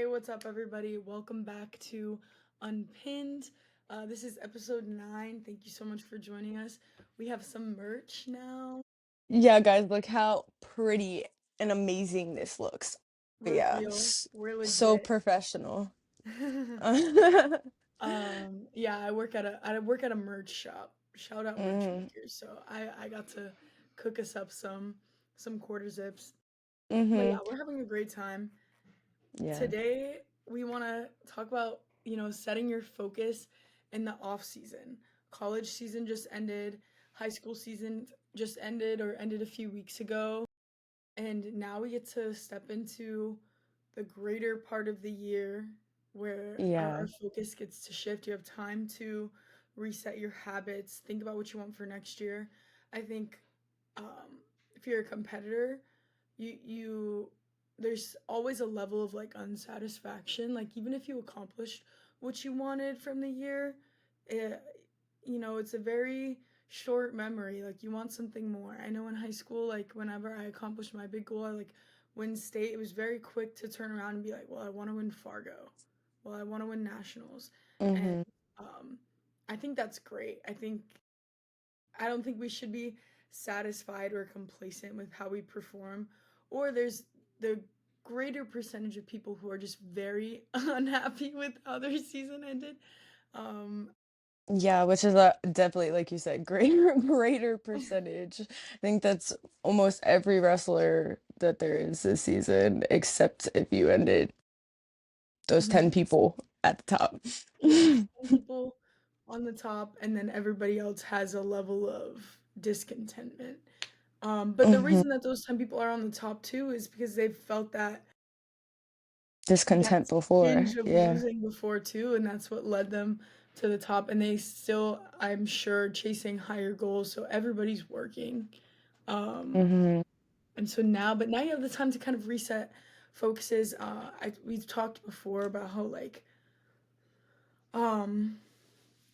Hey, what's up, everybody? Welcome back to Unpinned. This is episode 9. Thank you so much for joining us. We have some merch now. Yeah, guys, look how pretty and amazing this looks. We're Yeah, real. We're so legit. professional. Yeah, I work at a merch shop. Shout out merch Mm, makers. So I got to cook us up some quarter zips. But yeah, mm-hmm. we're having a great time. Yeah. Today we want to talk about, setting your focus in the off season. College season just ended, high school season just ended or ended a few weeks ago, and now we get to step into the greater part of the year where Yeah. our focus gets to shift. You have time to reset your habits, think about what you want for next year. I think if you're a competitor, you there's always a level of like unsatisfaction. Like even if you accomplished what you wanted from the year, it, it's a very short memory. Like you want something more. I know in high school, like whenever I accomplished my big goal, I like win state. It was very quick to turn around and be like, well, I want to win Fargo. Well, I want to win nationals, and Mm-hmm. um, I think that's great. I don't think we should be satisfied or complacent with how we perform. Or there's the greater percentage of people who are just very unhappy with how their season ended. Um, Yeah, which is a definitely, like you said, greater percentage. I think that's almost every wrestler that there is this season, except if you ended those 10 mhm. people at the top. Yeah, 10 people on the top, and then everybody else has a level of discontentment. But the Hmm. reason that those 10 people are on the top too is because they've felt that Discontent before. hinge of Yeah. losing before too, and that's what led them to the top. And they still, I'm sure, chasing higher goals. So everybody's working, um, Hmm. and so now you have the time to kind of reset focuses. We've talked before about how like um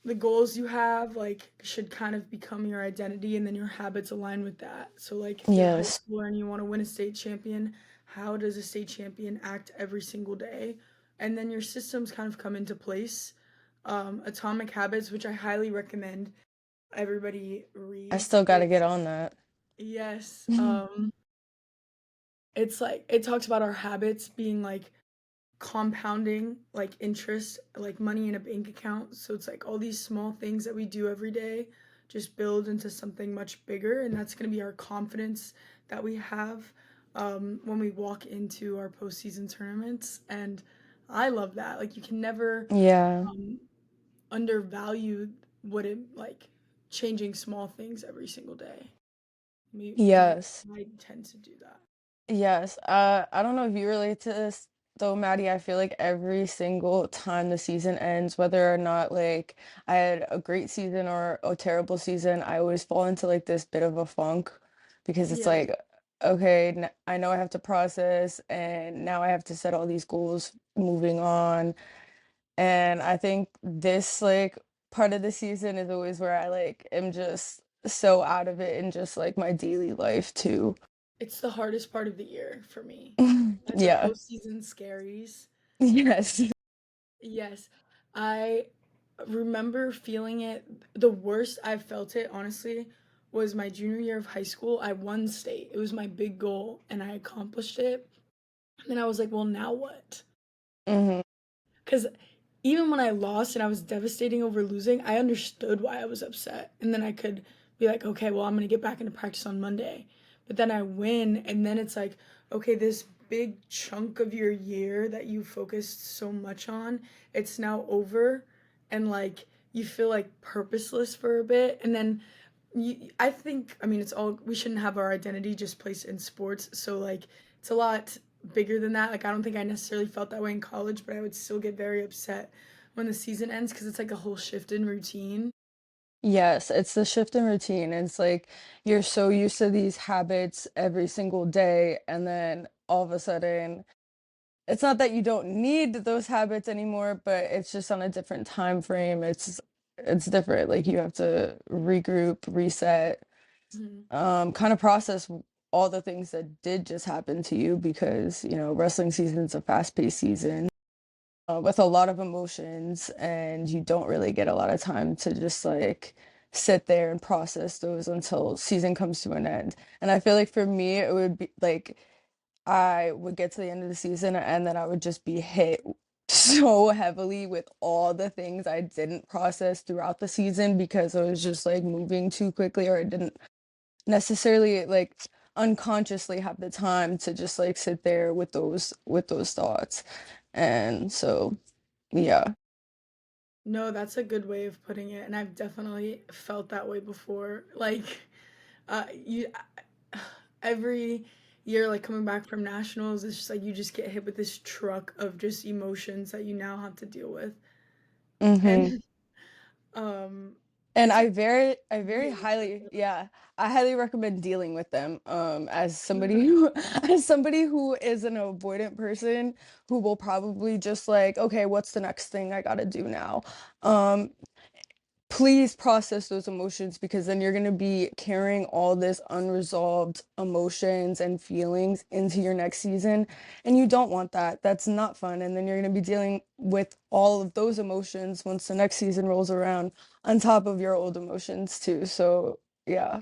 the goals you have like should kind of become your identity, and then your habits align with that. So like if you're a high Yes. schooler and you want to win a state champion, how does a state champion act every single day? And then your systems kind of come into place. Atomic Habits, which I highly recommend everybody I reads. still got to get on that. Yes, it's like it talks about our habits being like compounding, like interest, like money in a bank account. So it's like all these small things that we do every day just build into something much bigger, and that's going to be our confidence that we have when we walk into our postseason tournaments. And I love that. Like you can never Yeah. um, undervalue what it like changing small things every single day. Me and Yes. I tend to do that. Yes. I don't know if you relate to this though, Maddie. I feel like every single time the season ends, whether or not like I had a great season or a terrible season, I always fall into like this bit of a funk because it's Yeah. like, okay, n I know I have to process and now I have to set all these goals moving on. And I think this like part of the season is always where I like am just so out of it in just like my daily life too. It's the hardest part of the year for me. As a Yeah. postseason scaries. Yes. Yes, I remember feeling it. The worst I felt it, honestly, was my junior year of high school. I won state. It was my big goal, and I accomplished it. And then I was like, well, now what? Mhm. Because even when I lost and I was devastating over losing, I understood why I was upset. And then I could be like, okay, well, I'm going to get back into practice on Monday. But then I win, and then it's like, okay, this big chunk of your year that you focused so much on, it's now over. And like, you feel like purposeless for a bit. And then I think, I mean, it's all, we shouldn't have our identity just placed in sports. So, like, it's a lot bigger than that. Like, I don't think I necessarily felt that way in college, but I would still get very upset when the season ends because it's like a whole shift in routine. Yes, it's the shift in routine. It's like you're so used to these habits every single day, and then all of a sudden, it's not that you don't need those habits anymore, but it's just on a different time frame. It's different. Like you have to regroup, reset, Mhm. kind of process all the things that did just happen to you because, wrestling season's a fast-paced season. with a lot of emotions, and you don't really get a lot of time to just like sit there and process those until season comes to an end. And I feel like for me, it would be like I would get to the end of the season and then I would just be hit so heavily with all the things I didn't process throughout the season because I was just like moving too quickly, or I didn't necessarily like unconsciously have the time to just like sit there with those thoughts. And so yeah. No, that's a good way of putting it, and I've definitely felt that way before. Like, you every year, like coming back from nationals, it's just like you just get hit with this truck of just emotions that you now have to deal with, Hmm. and um, And it's I very weird. highly, yeah, I highly recommend dealing with them. As somebody who, as somebody who is an avoidant person who will probably just like, okay, what's the next thing I gotta do now? Um, Please process those emotions because then you're going to be carrying all this unresolved emotions and feelings into your next season, and you don't want that. That's not fun, and then you're going to be dealing with all of those emotions once the next season rolls around on top of your old emotions too. So yeah,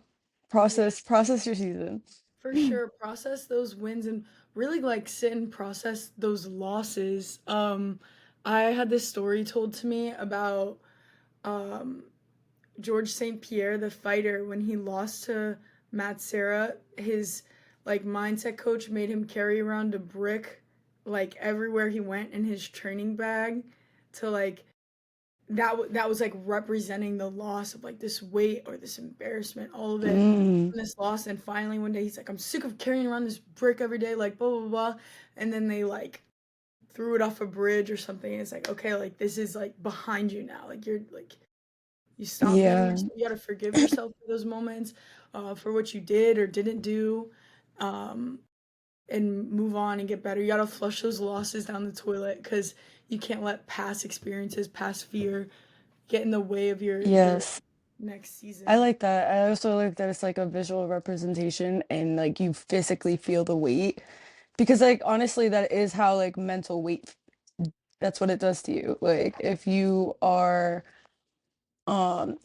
Yeah, process your season. for sure. Process those wins and really like sit and process those losses. I had this story told to me about um George St. Pierre, the fighter, when he lost to Matt Serra, his like mindset coach made him carry around a brick like everywhere he went in his training bag to like that was like representing the loss of like this weight or this embarrassment, all of it Mm, from this loss. And finally one day he's like, I'm sick of carrying around this brick every day, like blah blah blah. And then they like threw it off a bridge or something. And it's like, okay, like this is like behind you now. Like you're like you stop blaming yeah. yourself. You gotta forgive yourself for those moments, for what you did or didn't do, um, and move on and get better. You gotta flush those losses down the toilet because you can't let past experiences, past fear, get in the way of your Yes. next I season. like that. I also like that it's like a visual representation and like you physically feel the weight. Because like honestly, that is how like mental weight, that's what it does to you. Like if you are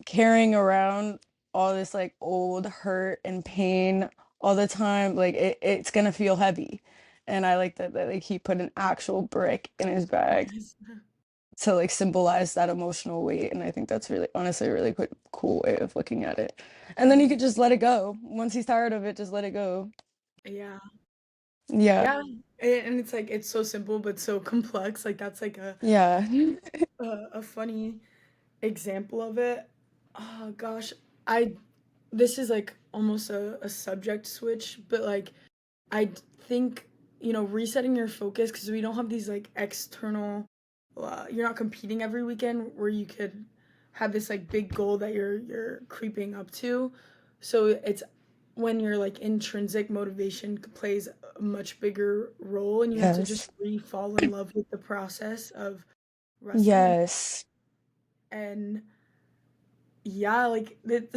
carrying around all this like old hurt and pain all the time, like it's gonna feel heavy. And I like that like he put an actual brick in his bag Yes. to like symbolize that emotional weight. And I think that's really honestly a really cool way of looking at it. And then you Mhm. could just let it go. Once he's tired of it, just let it go. Yeah. Yeah. Yeah. And it's like it's so simple but so complex. Like that's like Yeah. a funny example of it. Oh gosh, I this is like almost a subject switch, but like I think resetting your focus because we don't have these like external. You're not competing every weekend where you could have this like big goal that you're creeping up to. So it's when your like intrinsic motivation plays a much bigger role, and you have to just Yes. fall in love with the process of wrestling Yes. and yeah, like it,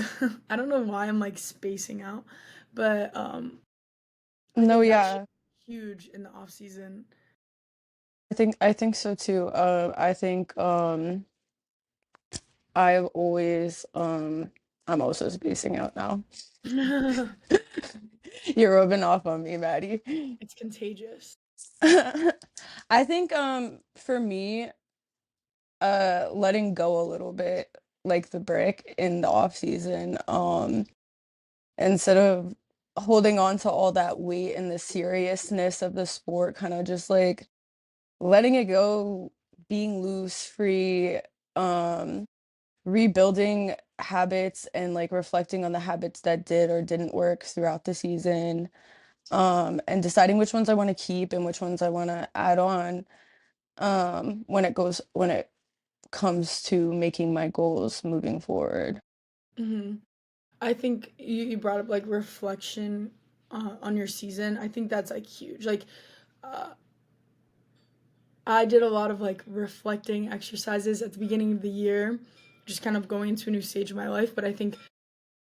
I don't know why I'm like spacing out, but I No, think that shit yeah. huge in the off season. I think so too. I think I've always I'm also spacing out now. It's You're rubbing off on me, Maddie. contagious. I think for me, letting go a little bit, like the brick in the off season, instead of holding on to all that weight and the seriousness of the sport, kind of just like letting it go, being loose, free, um, rebuilding habits and like reflecting on the habits that did or didn't work throughout the season, and deciding which ones I want to keep and which ones I want to add on, when it comes to making my goals moving forward. hmm I think you brought up like reflection on your season. I think that's like huge. Like uh, I did a lot of like reflecting exercises at the beginning of the year, just kind of going into a new stage of my life. But I think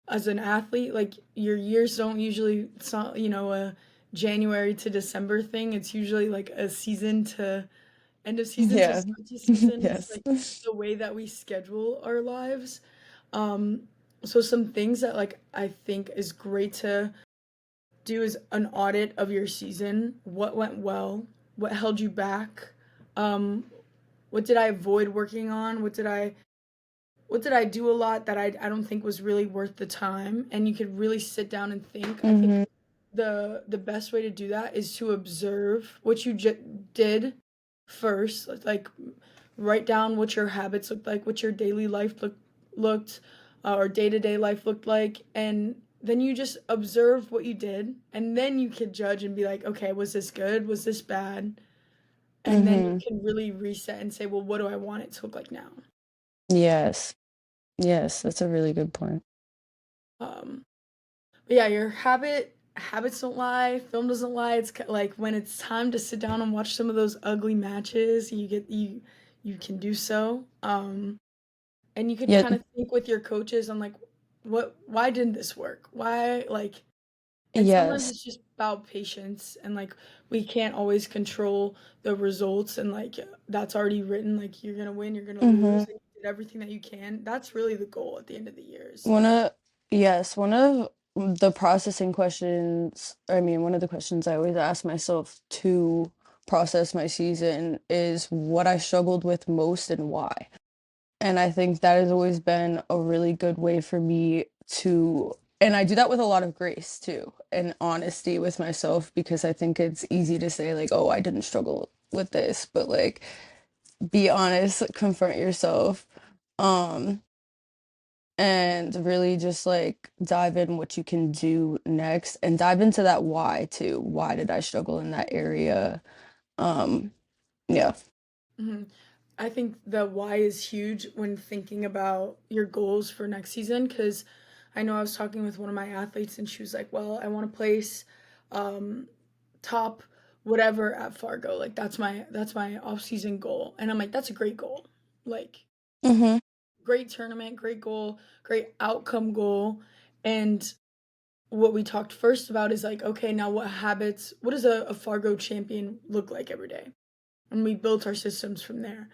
as an athlete, like your years don't usually, it's not, a January to December thing. It's usually like a season to end of season to Yeah. start to season. It's Yes. like the way that we schedule our lives. Um, so some things that like I think is great to do is an audit of your season. What went well? What held you back? Um, what did I avoid working on? What did I do a lot that I don't think was really worth the time? And you could really sit down and think. I think Mhm. the best way to do that is to observe what you did first. Like write down what your habits looked like, what your daily life looked, or day to day life looked like, and then you just observe what you did, and then you could judge and be like, okay, was this good? Was this bad? And then you Mhm. can really reset and say, well, what do I want it to look like now? Yes. Yes, that's a really good point. Um, but yeah, your habits don't lie, film doesn't lie. It's like when it's time to sit down and watch some of those ugly matches, you can do so. And you could Yeah, kind of think with your coaches on like why didn't this work? Why like and sometimes yes. it's just about patience and like we can't always control the results and like that's already written like you're gonna win, you're gonna Mhm. lose, and you did everything that you can. That's really the goal at the end of the year is One of yes, one of the processing questions, I mean, one of the questions I always ask myself to process my season is what I struggled with most and why. And I think that has always been a really good way for me to, and I do that with a lot of grace too, and honesty with myself, because I think it's easy to say, like, oh, I didn't struggle with this, but like, be honest, confront yourself. Um, and really just like dive in what you can do next and dive into that why too. Why did I struggle in that area? Um, yeah. Mhm. I think the why is huge when thinking about your goals for next season because I know I was talking with one of my athletes and she was like, "Well, I want to place um, top whatever at Fargo. Like that's my off-season goal." And I'm like, "That's a great goal. Like Mm-hmm. great tournament, great goal, great outcome goal." And what we talked first about is like, okay, now what does a Fargo champion look like every day? And we built our systems from there.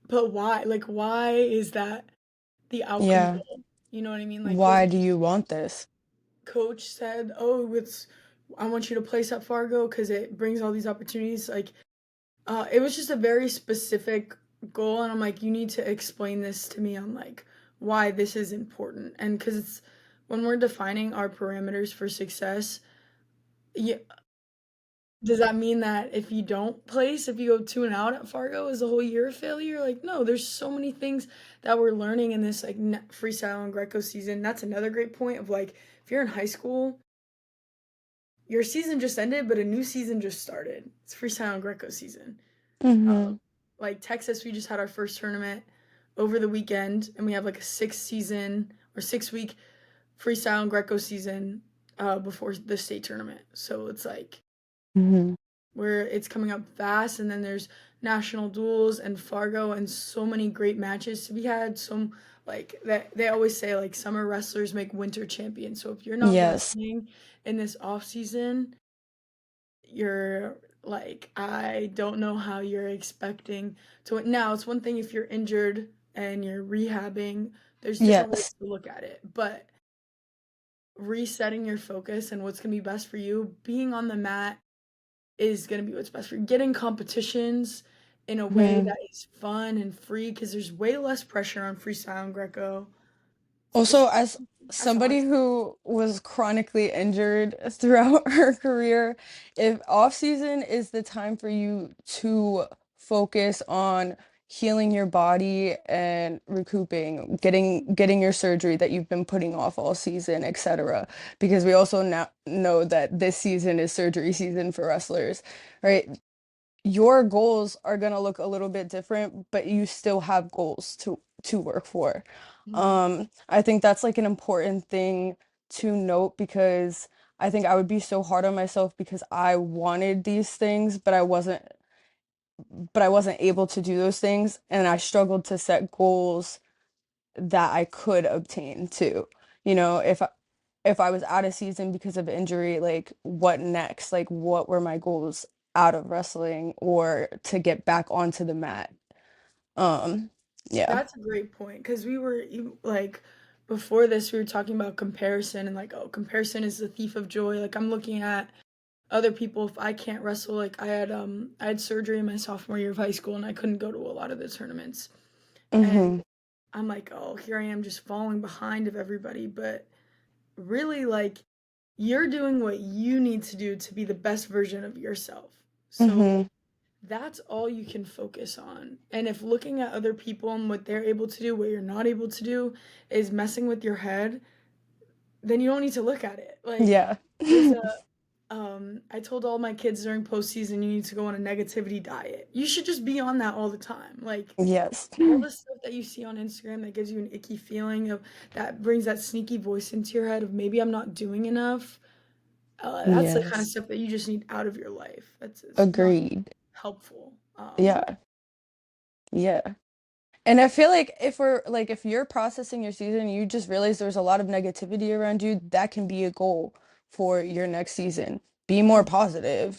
But why? Like, why is that the outcome Yeah. goal? You know what I mean? Like, was Why it do just you want this? coach said, "Oh, it's I want you to place at Fargo because it brings all these opportunities." Like, it was just a very specific goal, and I'm like, you need to explain this to me on like why this is important, and because it's when we're defining our parameters for success. Yeah, does that mean that if you don't place, if you go 2 and out at Fargo, is the whole year a failure? Like, no, there's so many things that we're learning in this like freestyle and Greco season. That's another great point of like if you're in high school, your season just ended, but a new season just started. It's freestyle and Greco season. Uh, Mm-hmm. like Texas, we just had our first tournament over the weekend, and we have like a 6 season or 6 week freestyle and Greco season before the state tournament. So it's like Mm-hmm. where it's coming up fast and then there's national duels and Fargo and so many great matches to be had. Some like that they always say like summer wrestlers make winter champions. So if you're not Yes. wrestling in this off season, you're like I don't know how you're expecting to win. Now it's one thing if you're injured and you're rehabbing, there's different ways Yes. to look at it. But resetting your focus and what's gonna be best for you, being on the mat is gonna be what's best for you. Getting competitions in a way Mhm. that is fun and free because there's way less pressure on freestyle and Greco. It's Also, just as that's how I somebody who was chronically injured throughout her career, if off season is the time for you to focus on healing your body and recouping, getting your surgery that you've been putting off all season, etc. Because we also now know that this season is surgery season for wrestlers, right? Your goals are going to look a little bit different, but you still have goals to work for. Mhm, I think that's like an important thing to note because I think I would be so hard on myself because I wanted these things, but I wasn't able to do those things, and I struggled to set goals that I could obtain too. You know, if I was out of season because of injury, like what next? Like what were my goals out of wrestling or to get back onto the mat. Um, yeah. That's a great point because like before this we were talking about comparison and like, oh, comparison is the thief of joy. Like I'm looking at other people. If I can't wrestle, like I had surgery in my sophomore year of high school and I couldn't go to a lot of the tournaments. And Hmm. I'm like, oh, here I am just falling behind of everybody. But really, like, you're doing what you need to do to be the best version of yourself. So Hmm. that's all you can focus on. And if looking at other people and what they're able to do, what you're not able to do, is messing with your head, then you don't need to look at it. Like, Yeah. there's a I told all my kids during postseason you need to go on a negativity diet. You should just be on that all the time. Like Yes. all the stuff that you see on Instagram that gives you an icky feeling of that brings that sneaky voice into your head of maybe I'm not doing enough. That's the kind of Yes. stuff that you just need out of your life. It's not Agreed. helpful. Yeah. Yeah. And I feel like if we're like if you're processing your season, you just realize there's a lot of negativity around you, that can be a goal for your next season. Be more Mhm. positive,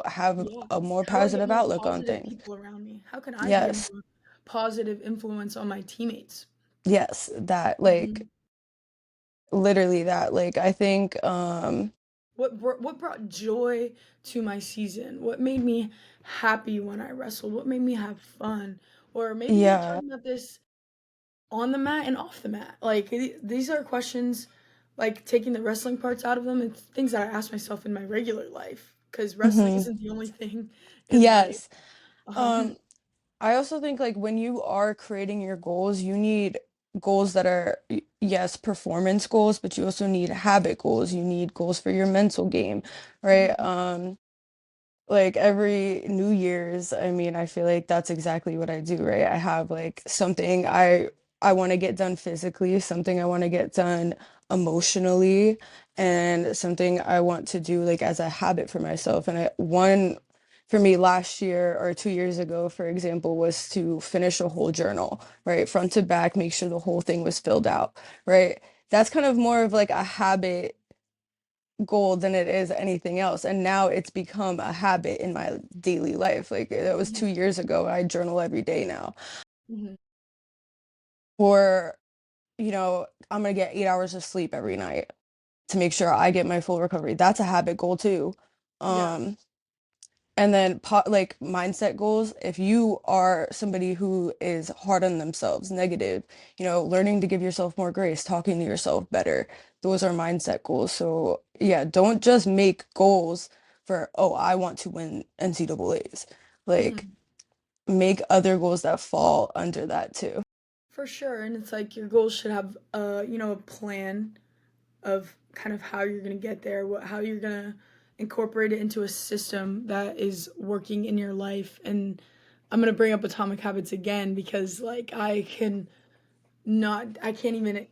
have Yeah. a more How do I get positive more outlook on positive things. people around me? How can I be a Yes. more positive influence on my teammates? Yes, that like Mhm. literally that. Like I think What brought joy to my season? What made me happy when I wrestled? What made me have fun? Or maybe you're yeah. talking about this on the mat and off the mat. Like these are questions, like taking the wrestling parts out of them, and things that I ask myself in my regular life because wrestling Hmm. isn't the only thing in life. Yes. Um, Um I also think like when you are creating your goals, you need goals that are yes, performance goals, but you also need habit goals. You need goals for your mental game, right? mhm, Like every New Year's, I mean, I feel like that's exactly what I do, right? I have like something I want to get done physically, something I want to get done emotionally, and something I want to do like as a habit for myself. And one for me last year or 2 years ago, for example, was to finish a whole journal, right? Front to back, make sure the whole thing was filled out, right? That's kind of more of like a habit goal than it is anything else. And now it's become a habit in my daily life. Like it was mhm, 2 years ago. I journal every day now. mhm, Or, I'm gonna get 8 hours of sleep every night to make sure I get my full recovery. That's a habit goal too. yeah, Um, And then like mindset goals, if you are somebody who is hard on themselves, negative, learning to give yourself more grace, talking to yourself better, those are mindset goals. So yeah, don't just make goals for, oh, I want to win NCAAs. Like mhm, make other goals that fall under that too. for sure. And it's like your goals should have a plan of kind of how you're gonna get there, how you're gonna incorporate it into a system that is working in your life. And I'm gonna bring up Atomic Habits again because like I can't even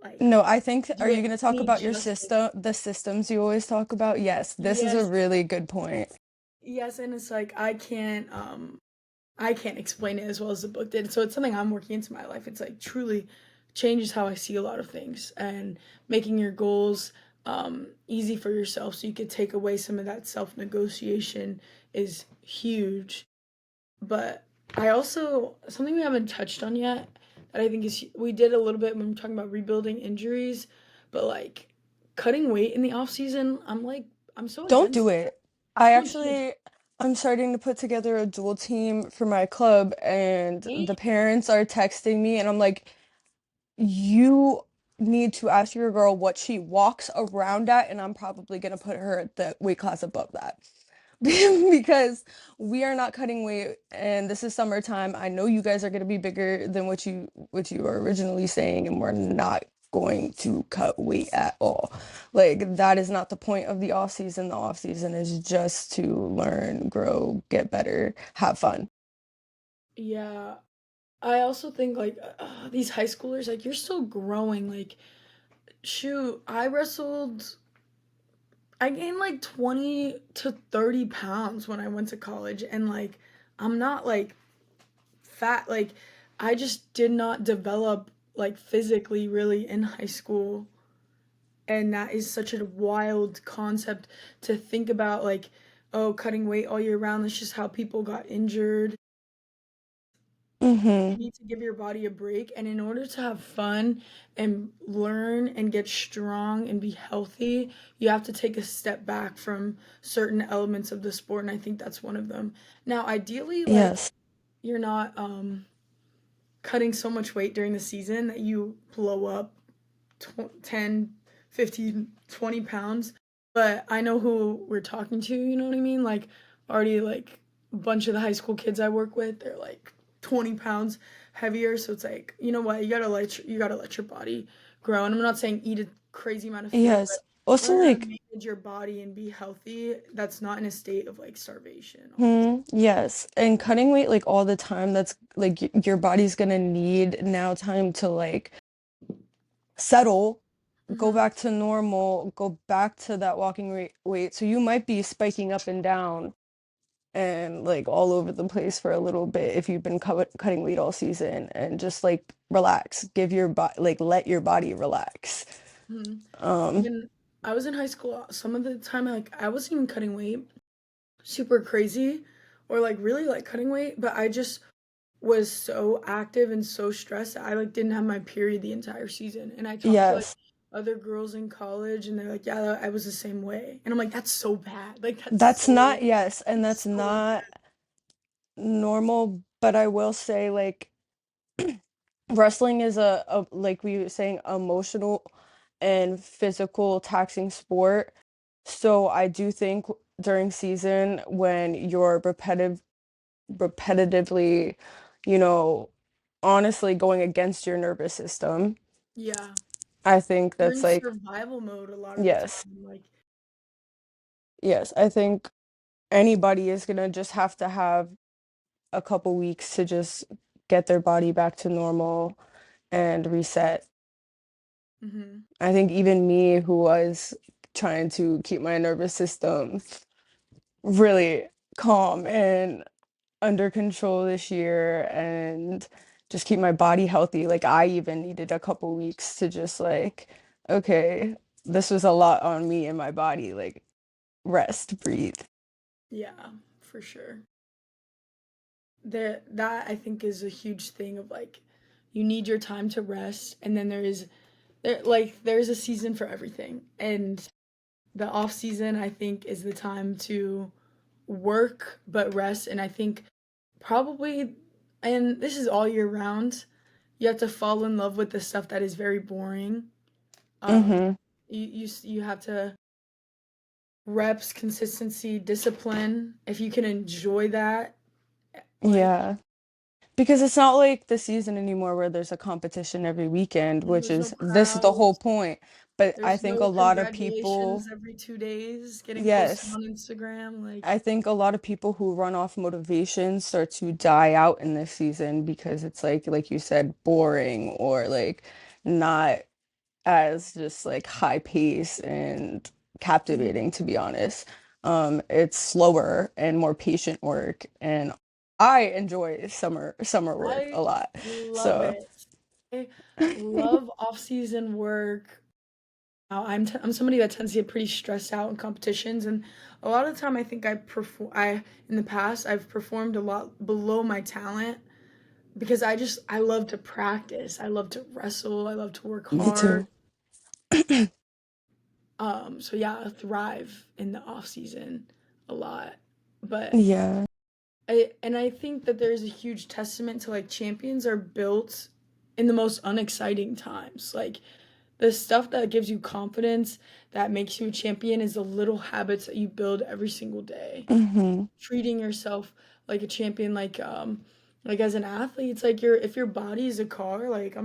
like No, I think, are do you it going to talk any about your justice. system, the systems you always talk about? Yes, this is a Yes, really good point. yes, and it's like I can't explain it as well as the book did. So it's something I'm working into my life. It's like truly changes how I see a lot of things and making your goals easy for yourself so you could take away some of that self negotiation is huge. But I also, something we haven't touched on yet that I think is, we did a little bit when we are talking about rebuilding injuries, but like cutting weight in the off season, I'm so Don't against do that. it. I Don't do it. actually, I'm starting to put together a dual team for my club, and the Weight. parents are texting me, and I'm like, you need to ask your girl what she walks around at, and I'm probably gonna put her at the weight class above that. Because we are not cutting weight and this is summertime. I know you guys are going to be bigger than what you were originally saying, and we're not going to cut weight at all. Like that is not the point of the off season. The off season is just to learn, grow, get better, have fun. Yeah. I also think like these high schoolers, like you're still growing. Like, shoot, I gained like 20 to 30 pounds when I went to college, and like I'm not like fat. Like, I just did not develop like physically really in high school, and that is such a wild concept to think about. Like, oh, cutting weight all year round, that's just how people got injured. You Mhm. need to give your body a break. And in order to have fun and learn and get strong and be healthy, you have to take a step back from certain elements of the sport. And I think that's one of them. Now, ideally, like Yes. you're not cutting so much weight during the season that you blow up 10, 15, 20 pounds. But I know who we're talking to, you know what I mean? Like, already, like, a bunch of the high school kids I work with, they're like 20 pounds heavier. So it's like, you know what? You gotta let your body grow. And I'm not saying eat a crazy amount of food, Yes. but Also, learn how to like, manage your body and be healthy. That's not in a state of like starvation all the time. yes. And cutting weight like all the time, that's like your body's gonna need now time to like settle, go Hmm. back to normal, go back to that walking rate weight. So you might be spiking up and down and like all over the place for a little bit if you've been cutting weight all season, and just like relax, give your body, like let your body relax. Hmm. Um, When I was in high school, some of the time, like, I wasn't even cutting weight super crazy or like really like cutting weight, but I just was so active and so stressed that I like didn't have my period the entire season. And I talked to like yes, other girls in college and they're like, yeah, I was the same way. And I'm like, that's so bad. Like that's not, yes, and that's that's so not normal, but I will say like wrestling is a like we were saying, emotional and physical taxing sport. So I do think during season when you're repetitively, you know, honestly going against your nervous system, yeah. I think You're that's in like, survival mode a lot of the yes, time. Like, yes, I think anybody is gonna just have to have a couple weeks to just get their body back to normal and reset. hmm. I think even me, who was trying to keep my nervous system really calm and under control this year and just keep my body healthy, like I even needed a couple weeks to just like, okay, this was a lot on me and my body, like rest, breathe. Yeah, for sure. That I think is a huge thing of like you need your time to rest and then there's a season for everything. And the off season I think is the time to work but rest. And I think probably, and this is all year round, you have to fall in love with the stuff that is very boring. Um, Mm-hmm. you have to reps, consistency, discipline. If you can enjoy that, like Yeah. Because it's not like the season anymore where there's a competition every weekend, which there's no is this is the whole crowds, point. But I there's think a no lot of congratulations people, every 2 days getting posted yes, on Instagram. Like, I think a lot of people who run off motivation start to die out in this season because it's like you said, boring or like not as just like high pace and mhm. captivating, to be honest. It's slower and more patient work, and I enjoy summer work I a lot. love So, it. I love off-season work. I'm somebody that tends to get pretty stressed out in competitions, and a lot of the time I think I in the past I've performed a lot below my talent because I love to practice. I love to wrestle. I love to work me hard. too. So yeah, I thrive in the off season a lot. But Yeah. I think that there's a huge testament to like champions are built in the most unexciting times. Like the stuff that gives you confidence, that makes you a champion is the little habits that you build every single day. Hmm. Treating yourself like a champion, like as an athlete, it's like if your body is a car, like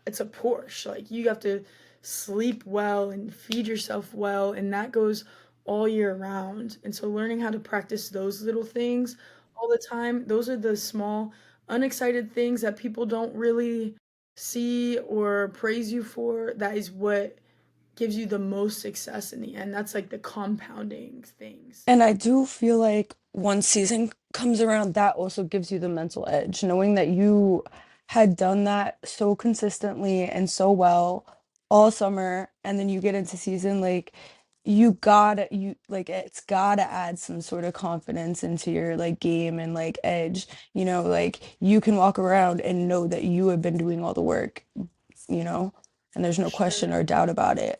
it's a Porsche. Like you have to sleep well and feed yourself well, and that goes all year round. And so learning how to practice those little things all the time, those are the small, unexcited things that people don't really see or praise you for. That is what gives you the most success in the end. That's like the compounding things. And I do feel like once season comes around, that also gives you the mental edge, knowing that you had done that so consistently and so well all summer, and then you get into season, like you gotta you like it's gotta add some sort of confidence into your like game and like edge. Like you can walk around and know that you have been doing all the work, you know, and there's For no question sure. or doubt about it.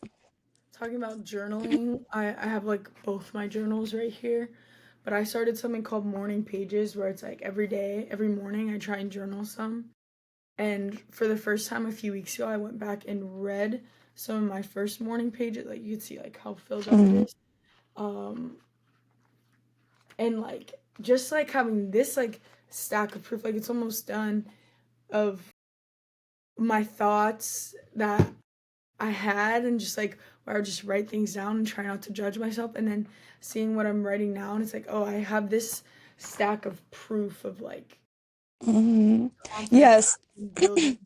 Talking about journaling, I have like both my journals right here, but I started something called morning pages where it's like every day, every morning, I try and journal some. And for the first time a few weeks ago, I went back and read some of my first morning pages. Like you could see like how filled up it Mhm. is. Um, and like just like having this like stack of proof, like it's almost done of my thoughts that I had and just like where I would just write things down and try not to judge myself and then seeing what I'm writing now and it's like, oh, I have this stack of proof of like Mhm. confidence that Yes. I've been building.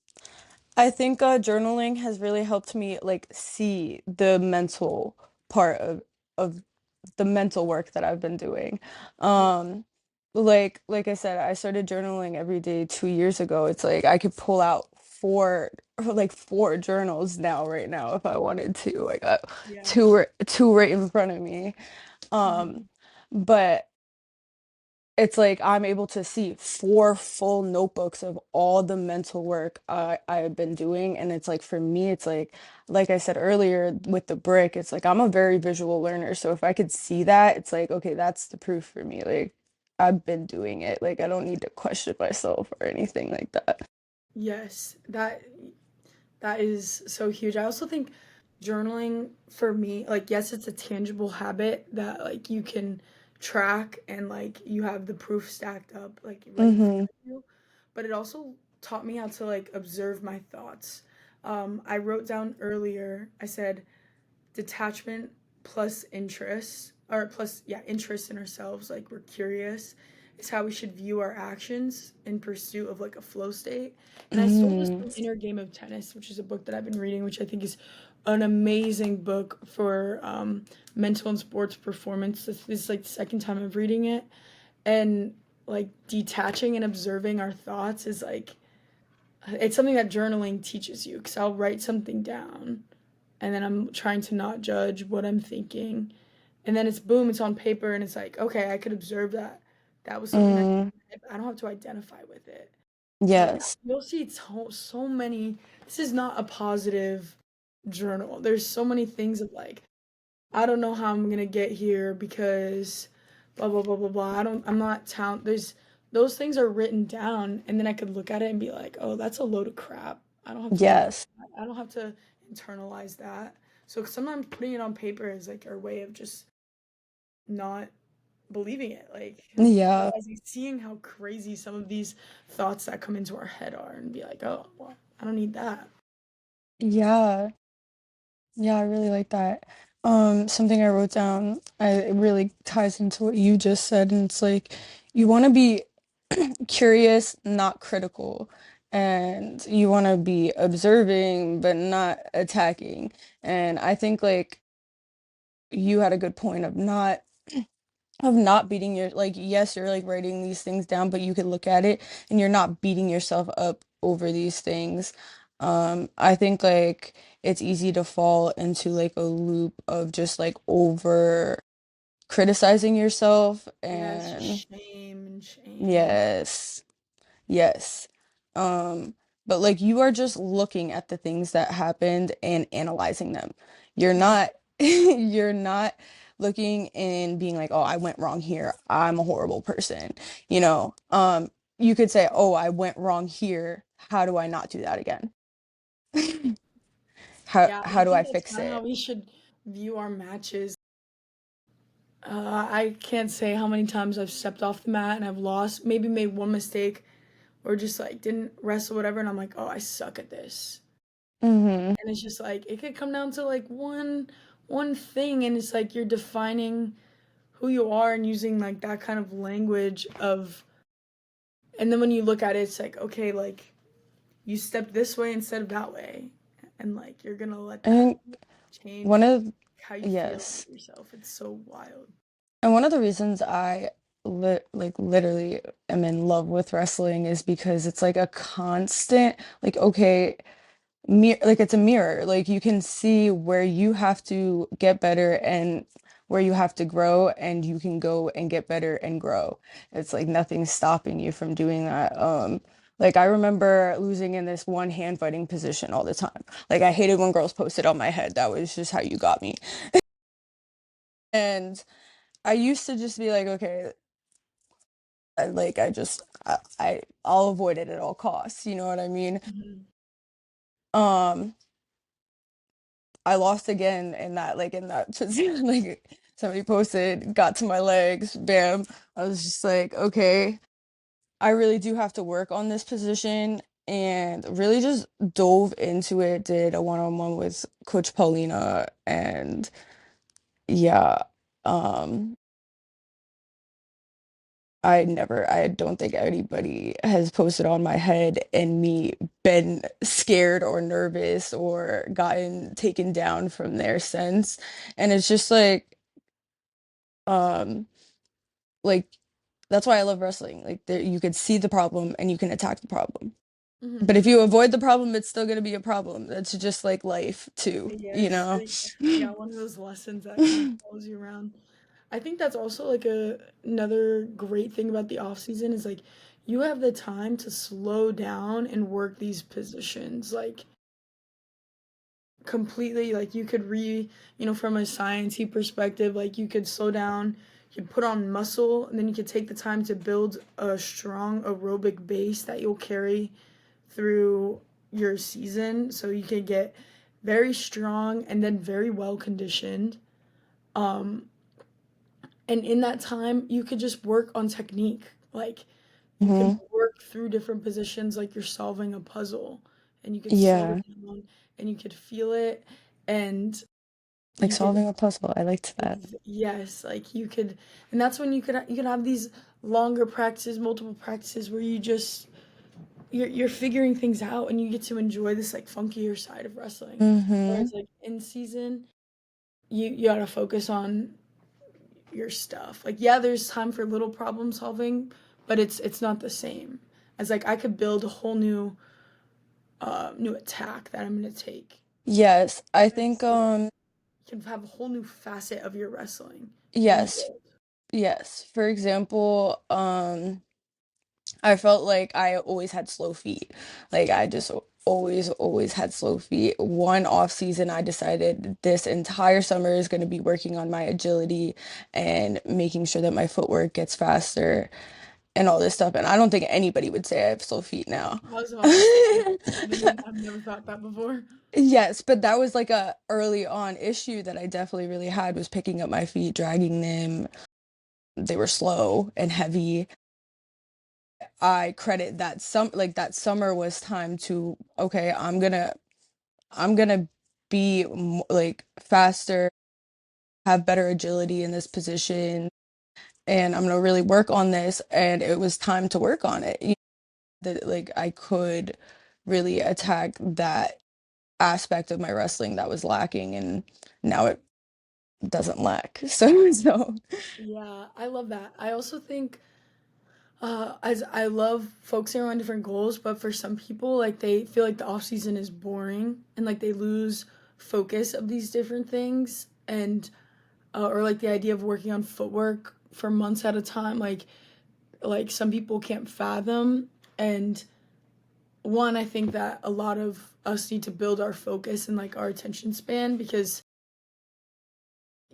I think journaling has really helped me like see the mental part of the mental work that I've been doing. Yeah. Like I said, I started journaling every day 2 years ago. It's like I could pull out four journals now right now if I wanted to. I got Yes. two right in front of me. Um, Mhm. but it's like I'm able to see four full notebooks of all the mental work I've been doing. And it's like for me, it's like I said earlier with the brick, it's like I'm a very visual learner. So if I could see that, it's like, okay, that's the proof for me. Like I've been doing it. Like I don't need to question myself or anything like that. Yes, that is so huge. I also think journaling for me, like yes, it's a tangible habit that like you can track and like you have the proof stacked up like right in front Mm-hmm. of you. But it also taught me how to like observe my thoughts. I wrote down earlier, I said detachment plus interest or plus yeah interest in ourselves like we're curious is how we should view our actions in pursuit of like a flow state and I stole this Mm-hmm. from Inner Game of Tennis, which is a book that I've been reading, which I think is an amazing book for mental and sports performance. This is like the second time I'm reading it, and like detaching and observing our thoughts is like it's something that journaling teaches you because I'll write something down and then I'm trying to not judge what I'm thinking. And then it's boom, it's on paper and it's like, okay, I could observe that. That was something that Mm, I don't have to identify with it. And yes. you'll see so many, this is not a positive journal. There's so many things of like, I don't know how I'm gonna get here because blah blah blah blah blah. I'm not talent. There's those things are written down, and then I could look at it and be like, oh, that's a load of crap. I don't have to believe Yes. that. I don't have to internalize that. So sometimes putting it on paper is like our way of just not believing it, like and Yeah. realizing, seeing how crazy some of these thoughts that come into our head are, and be like, oh, well, I don't need that. Yeah. Yeah, I really like that. Something I wrote down, it really ties into what you just said, and it's like you want to be curious, not critical, and you want to be observing but not attacking. And I think like you had a good point of not beating your like yes, you're like writing these things down, but you could look at it and you're not beating yourself up over these things. I think like it's easy to fall into like a loop of just like over criticizing yourself Yes, just and shame and shame. yes. Yes. Um, but like you are just looking at the things that happened and analyzing them. You're Mhm. not you're not looking and being like, "Oh, I went wrong here. I'm a horrible person." You know, you could say, "Oh, I went wrong here. How do I not do that again? How Yeah, and how I do I think that's fix kind of how it?" we should view our matches. I can't say how many times I've stepped off the mat and I've lost, maybe made one mistake or just like didn't wrestle whatever, and I'm like, oh, I suck at this. Mm-hmm. And it's just like it could come down to like one thing, and it's like you're defining who you are and using like that kind of language of, and then when you look at it, it's like okay, like you stepped this way instead of that way, and like you're gonna let I that think one change of how you feel yes. about yourself. It's so wild. And one of the reasons I literally am in love with wrestling is because it's like a constant, like, okay, like it's a mirror. Like you can see where you have to get better and where you have to grow, and you can go and get better and grow. It's like nothing's stopping you from doing that. Like I remember losing in this one hand fighting position all the time. Like I hated when girls posted on my head. That was just how you got me. And I used to just be like, okay, like I'll avoid it at all costs. You know what I mean? Mhm. Um, I lost again in that in that position. Like somebody posted, got to my legs, bam. I was just like, okay, I really do have to work on this position and really just dove into it, did a one-on-one with Coach Paulina and yeah, um I don't think anybody has posted on my head and me been scared or nervous or gotten taken down from there since. And it's just um, like that's why I love wrestling. Like there, you could see the problem and you can attack the problem. Mhm. But if you avoid the problem, it's still gonna be a problem. That's just like life too, you Yes, know? like, yeah, one of those lessons that kind of follows you around. I think that's also like another great thing about the off season is like you have the time to slow down and work these positions like completely. Like you could from a sciencey perspective, like you could slow down, you could put on muscle, and then you could take the time to build a strong aerobic base that you'll carry through your season so you can get very strong and then very well conditioned. Um, and in that time, you could just work on technique. Like you could Hmm. work through different positions like you're solving a puzzle and you could slow Yeah, down and you could feel it and like you could solving a puzzle. I liked that. yes, like you could and that's when you could have these longer practices, multiple practices where you're figuring things out and you get to enjoy this like funkier side of wrestling. Hmm. Whereas like in season, you gotta focus on your stuff. Like yeah, there's time for little problem solving, but it's not the same. As like I could build a whole new attack that I'm gonna take. Yes, I think Yes, yeah. You can have a whole new facet of your wrestling that you yes, build. yes. For example, I felt like I always had slow feet. Like I just always had slow feet. One off season, I decided this entire summer is going to be working on my agility and making sure that my footwork gets faster and all this stuff. And I don't think anybody would say I have slow feet now. I was about to say I've never thought that before. Yes, but that was like a early on issue that I definitely really had was picking up my feet, dragging them. They were slow and heavy. I credit that that summer was time to okay, I'm gonna be like faster, have better agility in this position, and I'm gonna really work on this. And it was time to work on it. You know, that like I could really attack that aspect of my wrestling that was lacking, and now it doesn't lack. So Yeah, I love that. I also think as I love focusing on different goals, but for some people, like they feel like the off season is boring and like they lose focus of these different things and or like the idea of working on footwork for months at a time, like some people can't fathom. And one, I think that a lot of us need to build our focus and like our attention span because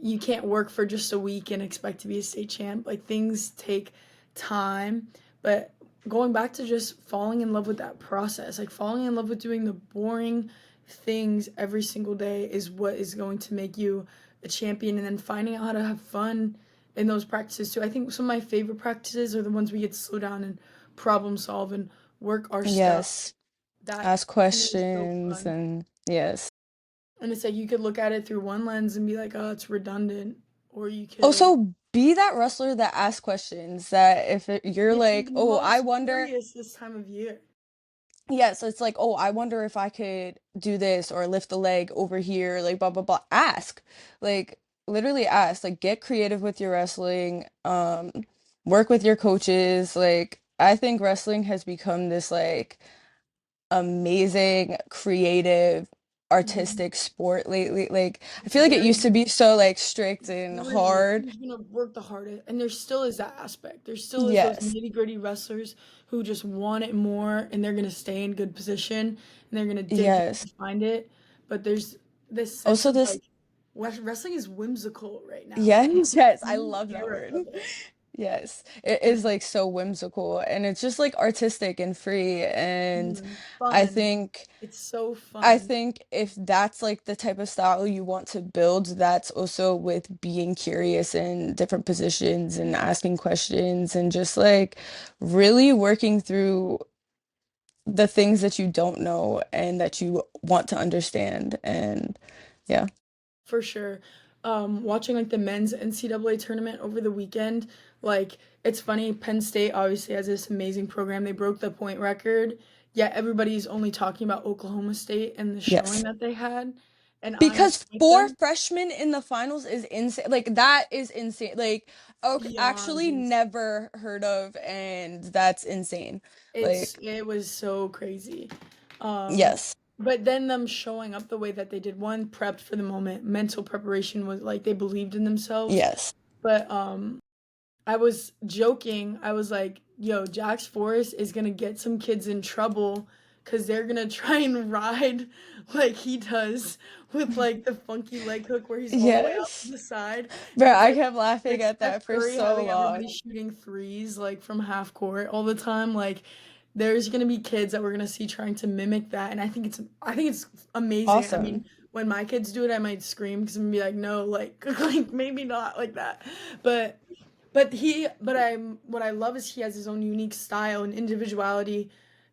you can't work for just a week and expect to be a state champ. Like things take time, but going back to just falling in love with that process, like falling in love with doing the boring things every single day is what is going to make you a champion and then finding out how to have fun in those practices too. I think some of my favorite practices are the ones we get to slow down and problem solve and work our stuff. yes, That ask to me is so questions fun. and yes. And it's like you could look at it through one lens and be like, oh, it's redundant. Or you could Also, be that wrestler that asks questions that you're it's like, oh, I most wonder. curious this time of year. Yeah, so it's like, oh, I wonder if I could do this or lift the leg over here, like blah blah blah. Ask. Like literally ask. Like get creative with your wrestling. Work with your coaches. Like I think wrestling has become this like amazing, creative, Mhm. artistic sport lately. Like I It's feel like it very used to be so like strict and no, it isn't. hard. Who's gonna work the hardest? And there still is that aspect. There still is those Yes. nitty gritty wrestlers who just want it more and they're gonna stay in good position and they're gonna dig deep Yes. to find it. But there's this sense Also of this like wrestling is whimsical right now. Like yes, yes, I new love that era word. of it. Yes. It is like so whimsical and it's just like artistic and free and Mhm. I Fun. think It's so I fun. think if that's like the type of style you want to build, that's also with being curious in different positions and asking questions and just like really working through the things that you don't know and that you want to understand. And yeah. For sure. Watching like the men's NCAA tournament over the weekend, like it's funny, Penn State obviously has this amazing program. They broke the point record, yet everybody's only talking about Oklahoma State and the showing Yes. that they had. And I'm Because with four them freshmen in the finals is insane. Like that is insane. Like okay, beyond actually insane. never heard of, and that's insane. Like It was so crazy. Um, yes, but then them showing up the way that they did, one, prepped for the moment, mental preparation was like they believed in themselves. yes, But I was joking. I was like, yo, Jax Forest is gonna get some kids in trouble because they're gonna try and ride like he does with like the funky leg hook where he's all the way out to yes. the side. Bro, It's I kept like laughing at Steph that for Curry so having long. everybody shooting threes like from half court all the time. Like there's gonna be kids that we're gonna see trying to mimic that, and I think it's amazing. I mean, Awesome. when my kids do it, I might scream because I'm gonna be like, no, like like maybe not like that, but. What I love is he has his own unique style and individuality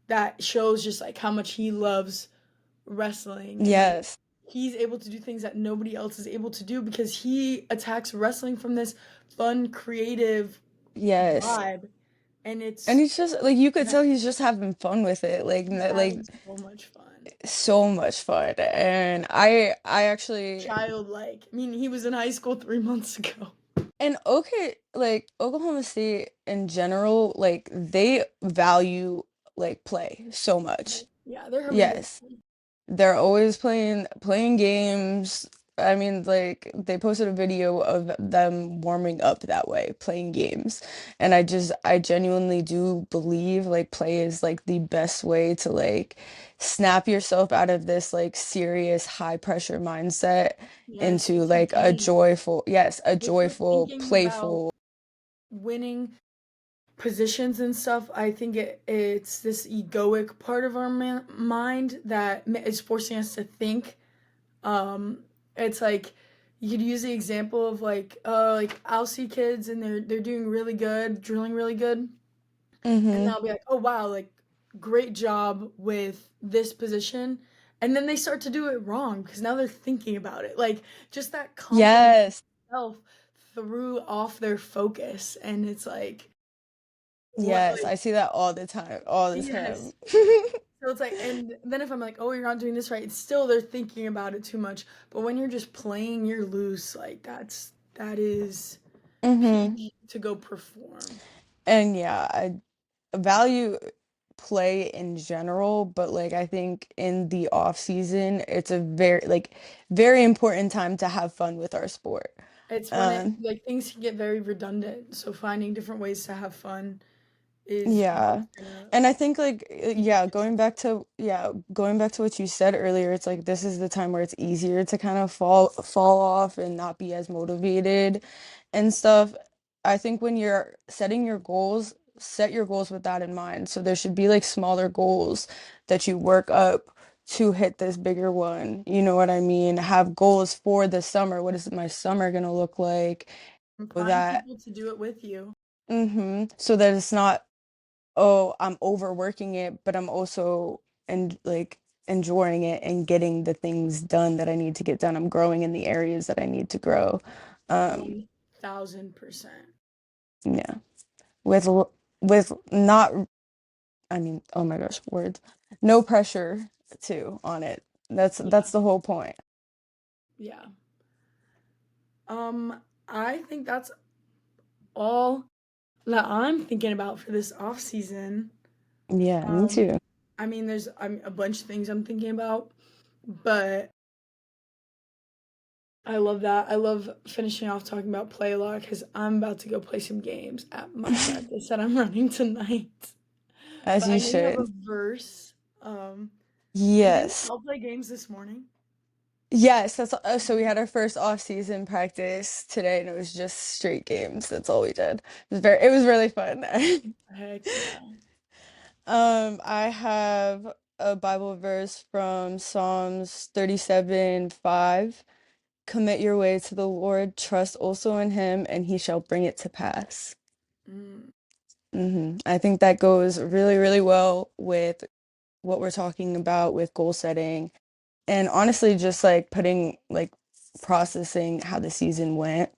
that shows just like how much he loves wrestling and like Yes, he's able to do things that nobody else is able to do because he attacks wrestling from this fun, creative yes. vibe and And it's he's just like you could yeah, tell he's just having fun with it. he's Like having so much fun. so much fun. And I actually Childlike. I mean, he was in high school 3 months ago. and okay, like Oklahoma State in general, like they value like play so much. Yeah, they're having a good Yes. time. They're always playing games. I mean, like they posted a video of them warming up that way, playing games. And I genuinely do believe like play is like the best way to like snap yourself out of this like serious high pressure mindset Yes, into it's a like a game. joyful, yes, a If you're joyful, thinking about playful. winning positions and stuff, I think it's this egoic part of our mind that is forcing us to think. Um, it's like you could use the example of like I'll see kids and they're doing really good, drilling really good, and Mm-hmm. they'll be like, oh wow, like great job with this position. And then they start to do it wrong because now they're thinking about it. Like just that compliment Yes. itself threw off their focus. And it's like, what, Yes, like, I see that all the time, all the time. yes. So it's like, and then if I'm like, oh, you're not doing this right, it's still they're thinking about it too much. But when you're just playing, you're loose. Like that is Mm-hmm. peak to go perform. And yeah, I value play in general, but like I think in the off season, it's a very important time to have fun with our sport. It's when it Um, like things can get very redundant. So finding different ways to have fun is Yeah. what's gonna And I think like keep the kids. going back to what you said earlier, it's like this is the time where it's easier to kind of fall off and not be as motivated and stuff. I think when you're setting your goals, set your goals with that in mind. So there should be like smaller goals that you work up to hit this bigger one. You know what I mean? Have goals for the summer. What is my summer gonna look like? And So find that people to do it with you. so that it's not oh, I'm overworking it, but I'm also and like enjoying it and getting the things done that I need to get done. I'm growing in the areas that I need to grow. Um, 1000%. yeah. With not I mean, oh my gosh, words. No pressure too on it. Yeah. That's the whole point. Yeah. I think that's all that I'm thinking about for this off season. Yeah, me Um, too. I mean, there's a bunch of things I'm thinking about, but I love that. I love finishing off talking about play a lot because I'm about to go play some games at my practice that I'm running tonight. As But I you know you have a should. verse. Um, did you Yes. all play games this morning? Yes, that's so we had our first off-season practice today and it was just straight games. That's all we did. It was really fun. Heck yeah. I have a Bible verse from Psalms 37:5. Commit your way to the Lord, trust also in him, and he shall bring it to pass. Mm, I think that goes really, really well with what we're talking about with goal setting and honestly just like putting like processing how the season went.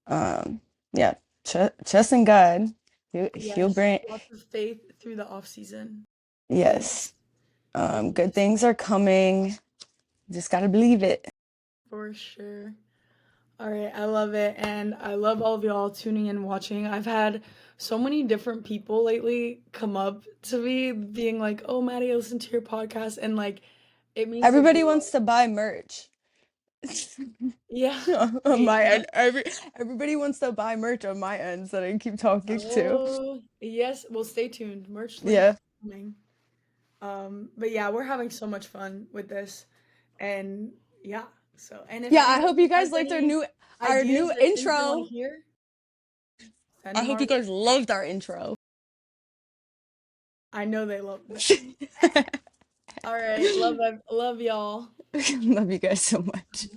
Um, yeah, trust in God. He'll yes, bring, lots of faith through the off season. yes. Yes, love Good this things are coming. Just gotta believe it. for sure. All right, I love it. And I love all of y'all tuning in, watching. I've had so many different people lately come up to me being like, oh, Maddie, I listened to your podcast. And like, it means the Everybody world. wants to buy merch. Yeah. On Wait, my what? end, everybody wants to buy merch on my end that I keep talking to. Oh, yes. Well, stay tuned. Merch link Yeah. coming. But yeah, we're having so much fun with this. And yeah, so, and if Yeah, I hope you anybody has guys liked any our ideas new or things they want intro. to hear, send I them hope our you way. guys loved our intro. I know they love that. All right. Love y'all. Love you guys so much.